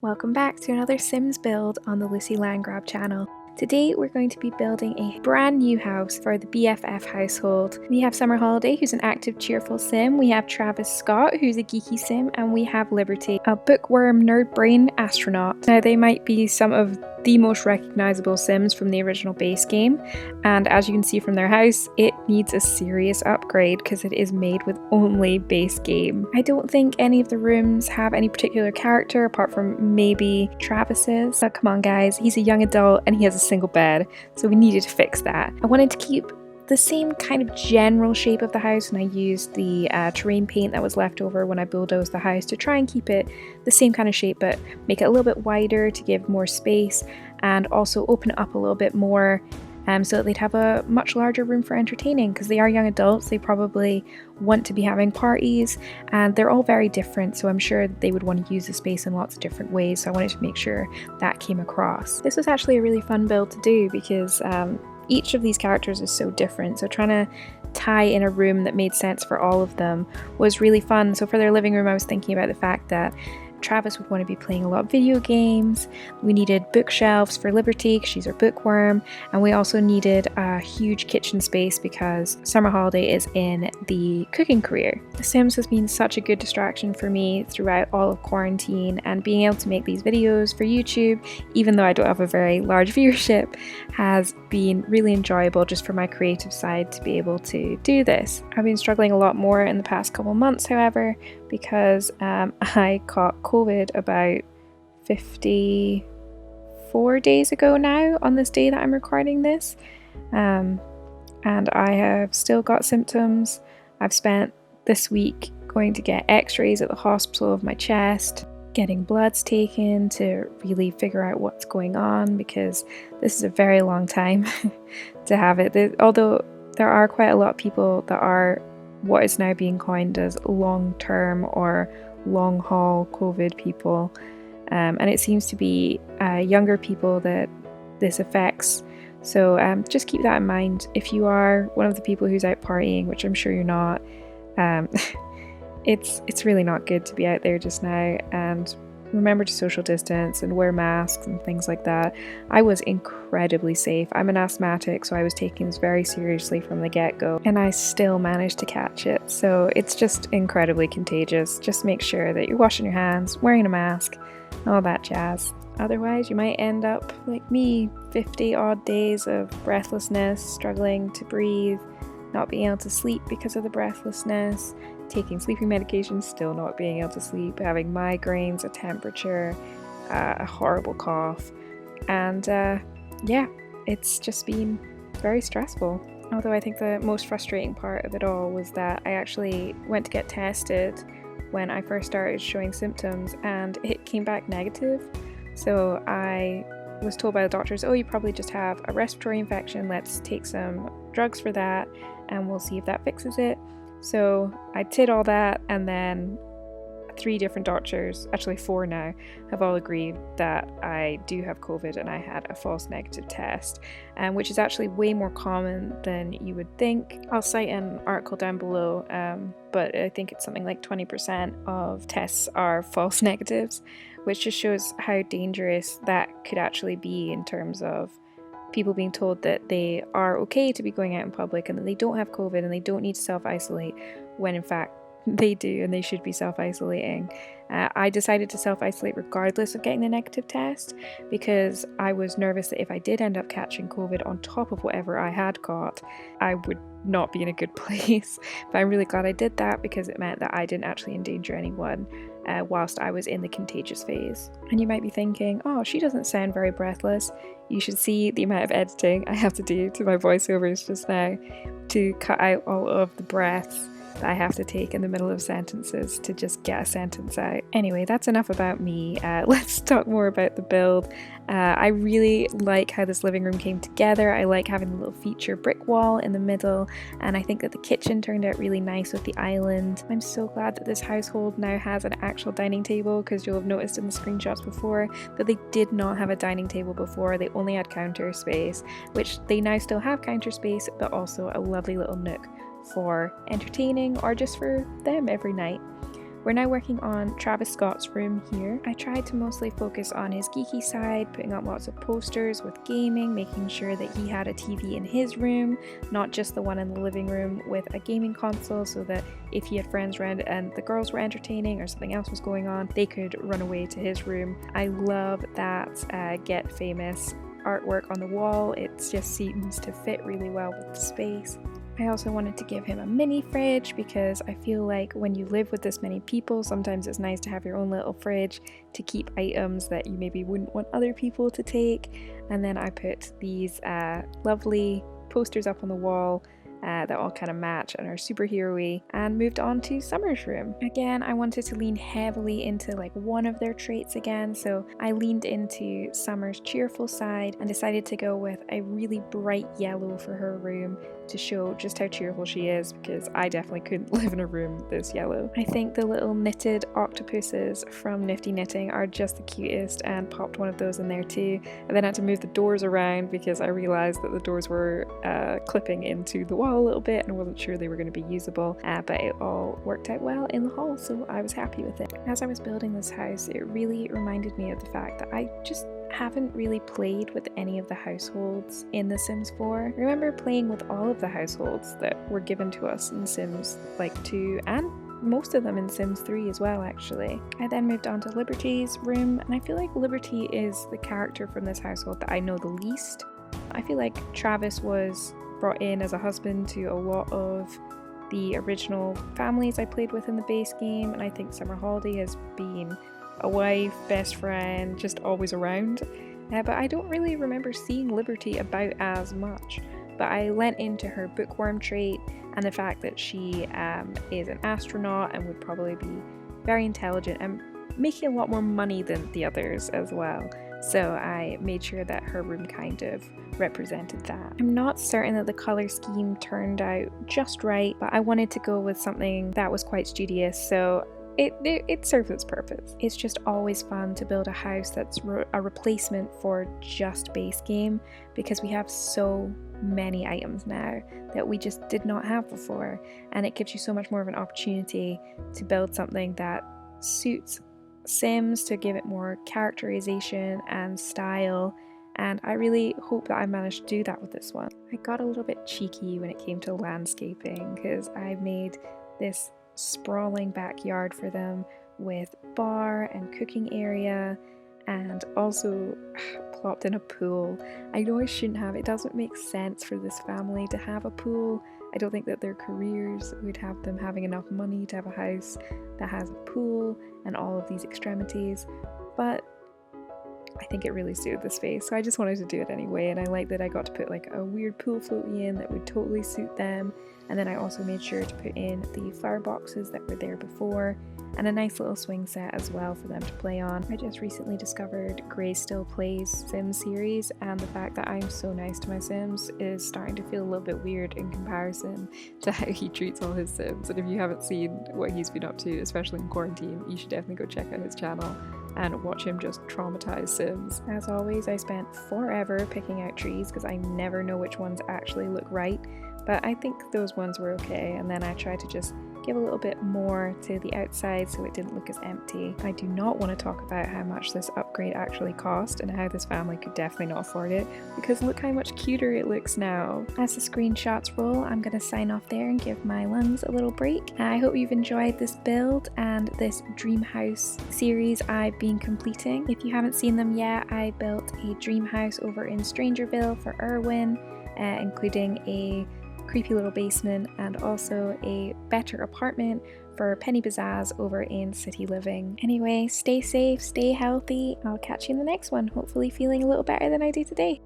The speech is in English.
Welcome back to another Sims build on the Lucie Landgraab channel. Today we're going to be building a brand new house for the BFF household. We have Summer Holiday, who's an active, cheerful sim. We have Travis Scott, who's a geeky sim. And we have Liberty, a bookworm, nerd brain astronaut. Now they might be some of the most recognizable sims from the original base game. And as you can see from their house, it needs a serious upgrade because it is made with only base game. I don't think any of the rooms have any particular character apart from maybe Travis's. But come on guys, he's a young adult and he has a single bed, so we needed to fix that. I wanted to keep the same kind of general shape of the house, and I used the terrain paint that was left over when I bulldozed the house to try and keep it the same kind of shape but make it a little bit wider to give more space and also open it up a little bit more so that they'd have a much larger room for entertaining, because they are young adults. They probably want to be having parties and they're all very different, so I'm sure they would want to use the space in lots of different ways, so I wanted to make sure that came across. This was actually a really fun build to do because each of these characters is so different, so trying to tie in a room that made sense for all of them was really fun. So for their living room, I was thinking about the fact that Travis would want to be playing a lot of video games. We needed bookshelves for Liberty because she's our bookworm, and we also needed a huge kitchen space because Summer Holiday is in the cooking career. The Sims has been such a good distraction for me throughout all of quarantine, and being able to make these videos for YouTube, even though I don't have a very large viewership, has been really enjoyable just for my creative side to be able to do this. I've been struggling a lot more in the past couple months, however, because I caught COVID about 54 days ago now on this day that I'm recording this, and I have still got symptoms. I've spent this week going to get x-rays at the hospital of my chest, getting bloods taken to really figure out what's going on, because this is a very long time to have it. Although there are quite a lot of people that are what is now being coined as long-term or long-haul COVID people, and it seems to be younger people that this affects. So just keep that in mind. If you are one of the people who's out partying, which I'm sure you're not, it's really not good to be out there just now, and remember to social distance and wear masks and things like that. I was incredibly safe. I'm an asthmatic, so I was taking this very seriously from the get-go, and I still managed to catch it. So it's just incredibly contagious. Just make sure that you're washing your hands, wearing a mask, all that jazz. Otherwise, you might end up like me, 50 odd days of breathlessness, struggling to breathe, not being able to sleep because of the breathlessness, taking sleeping medication, still not being able to sleep, having migraines, a temperature, a horrible cough, and yeah, it's just been very stressful. Although I think the most frustrating part of it all was that I actually went to get tested when I first started showing symptoms and it came back negative. So I was told by the doctors, oh, you probably just have a respiratory infection, let's take some drugs for that and we'll see if that fixes it. So I did all that, and then 3 different doctors, actually 4 now, have all agreed that I do have COVID and I had a false negative test, which is actually way more common than you would think. I'll cite an article down below, but I think it's something like 20% of tests are false negatives, which just shows how dangerous that could actually be in terms of people being told that they are okay to be going out in public and that they don't have COVID and they don't need to self-isolate, when in fact they do and they should be self-isolating. I decided to self-isolate regardless of getting the negative test because I was nervous that if I did end up catching COVID on top of whatever I had got, I would not be in a good place. But I'm really glad I did that because it meant that I didn't actually endanger anyone whilst I was in the contagious phase. And you might be thinking, oh, she doesn't sound very breathless. You should see the amount of editing I have to do to my voiceovers just now to cut out all of the breaths that I have to take in the middle of sentences to just get a sentence out. Anyway, that's enough about me. Let's talk more about the build. I really like how this living room came together. I like having the little feature brick wall in the middle, and I think that the kitchen turned out really nice with the island. I'm so glad that this household now has an actual dining table, because you'll have noticed in the screenshots before that they did not have a dining table before. They only had counter space, which they now still have counter space, but also a lovely little nook for entertaining or just for them every night. We're now working on Travis Scott's room here. I tried to mostly focus on his geeky side, putting up lots of posters with gaming, making sure that he had a TV in his room, not just the one in the living room with a gaming console, so that if he had friends around and the girls were entertaining or something else was going on, they could run away to his room. I love that Get Famous artwork on the wall. It just seems to fit really well with the space. I also wanted to give him a mini fridge because I feel like when you live with this many people, sometimes it's nice to have your own little fridge to keep items that you maybe wouldn't want other people to take. And then I put these lovely posters up on the wall that all kind of match and are superhero-y, and moved on to Summer's room. Again, I wanted to lean heavily into like one of their traits again, so I leaned into Summer's cheerful side and decided to go with a really bright yellow for her room to show just how cheerful she is, because I definitely couldn't live in a room this yellow. I think the little knitted octopuses from Nifty Knitting are just the cutest, and popped one of those in there too. And then I had to move the doors around because I realised that the doors were clipping into the wall a little bit and I wasn't sure they were going to be usable, but it all worked out well in the hall, so I was happy with it. As I was building this house, it really reminded me of the fact that I just haven't really played with any of the households in The Sims 4. I remember playing with all of the households that were given to us in Sims like 2 and most of them in Sims 3 as well actually. I then moved on to Liberty's room, and I feel like Liberty is the character from this household that I know the least. I feel like Travis was brought in as a husband to a lot of the original families I played with in the base game, and I think Summer Holiday has been a wife, best friend, just always around. But I don't really remember seeing Liberty about as much. But I lent into her bookworm trait and the fact that she is an astronaut and would probably be very intelligent and making a lot more money than the others as well. So I made sure that her room kind of represented that. I'm not certain that the color scheme turned out just right, but I wanted to go with something that was quite studious, so it serves its purpose. It's just always fun to build a house that's a replacement for just base game, because we have so many items now that we just did not have before, and it gives you so much more of an opportunity to build something that suits Sims, to give it more characterization and style, and I really hope that I managed to do that with this one. I got a little bit cheeky when it came to landscaping because I made this sprawling backyard for them with bar and cooking area, and also plopped in a pool. I know I shouldn't have, it doesn't make sense for this family to have a pool. I don't think that their careers would have them having enough money to have a house that has a pool and all of these extremities, but I think it really suited the space, so I just wanted to do it anyway. And I like that I got to put like a weird pool floaty in that would totally suit them, and then I also made sure to put in the flower boxes that were there before, and a nice little swing set as well for them to play on. I just recently discovered Gray Still Plays Sims series, and the fact that I'm so nice to my Sims is starting to feel a little bit weird in comparison to how he treats all his Sims. And if you haven't seen what he's been up to, especially in quarantine, you should definitely go check out his channel and watch him just traumatize Sims. As always, I spent forever picking out trees because I never know which ones actually look right, but I think those ones were okay, and then I tried to just give a little bit more to the outside so it didn't look as empty. I do not want to talk about how much this upgrade actually cost and how this family could definitely not afford it, because look how much cuter it looks now. As the screenshots roll, I'm going to sign off there and give my lungs a little break. I hope you've enjoyed this build and this dream house series I've been completing. If you haven't seen them yet, I built a dream house over in Strangerville for Erwin, including a creepy little basement and also a better apartment for Penny Bazzaz over in City Living. Anyway, stay safe, stay healthy. I'll catch you in the next one, hopefully feeling a little better than I do today.